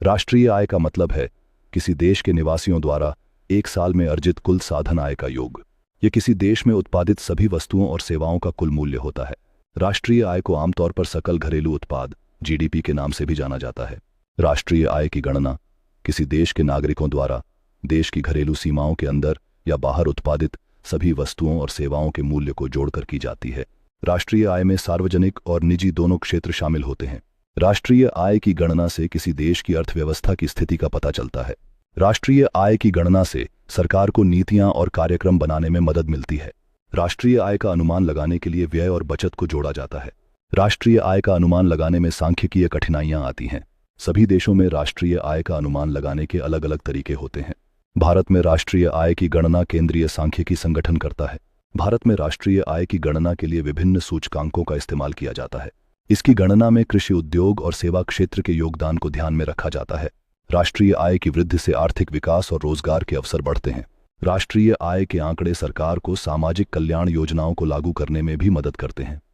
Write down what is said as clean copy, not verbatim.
राष्ट्रीय आय का मतलब है किसी देश के निवासियों द्वारा एक साल में अर्जित कुल साधन आय का योग। ये किसी देश में उत्पादित सभी वस्तुओं और सेवाओं का कुल मूल्य होता है। राष्ट्रीय आय को आमतौर पर सकल घरेलू उत्पाद जीडीपी के नाम से भी जाना जाता है। राष्ट्रीय आय की गणना किसी देश के नागरिकों द्वारा देश की घरेलू सीमाओं के अंदर या बाहर उत्पादित सभी वस्तुओं और सेवाओं के मूल्य को जोड़कर की जाती है। राष्ट्रीय आय में सार्वजनिक और निजी दोनों क्षेत्र शामिल होते हैं। राष्ट्रीय आय की गणना से किसी देश की अर्थव्यवस्था की स्थिति का पता चलता है। राष्ट्रीय आय की गणना से सरकार को नीतियां और कार्यक्रम बनाने में मदद मिलती है। राष्ट्रीय आय का अनुमान लगाने के लिए व्यय और बचत को जोड़ा जाता है। राष्ट्रीय आय का अनुमान लगाने में सांख्यिकीय कठिनाइयां आती हैं। सभी देशों में राष्ट्रीय आय का अनुमान लगाने के अलग अलग तरीके होते हैं। भारत में राष्ट्रीय आय की गणना केंद्रीय सांख्यिकी संगठन करता है। भारत में राष्ट्रीय आय की गणना के लिए विभिन्न सूचकांकों का इस्तेमाल किया जाता है। इसकी गणना में कृषि उद्योग और सेवा क्षेत्र के योगदान को ध्यान में रखा जाता है। राष्ट्रीय आय की वृद्धि से आर्थिक विकास और रोजगार के अवसर बढ़ते हैं। राष्ट्रीय आय के आंकड़े सरकार को सामाजिक कल्याण योजनाओं को लागू करने में भी मदद करते हैं।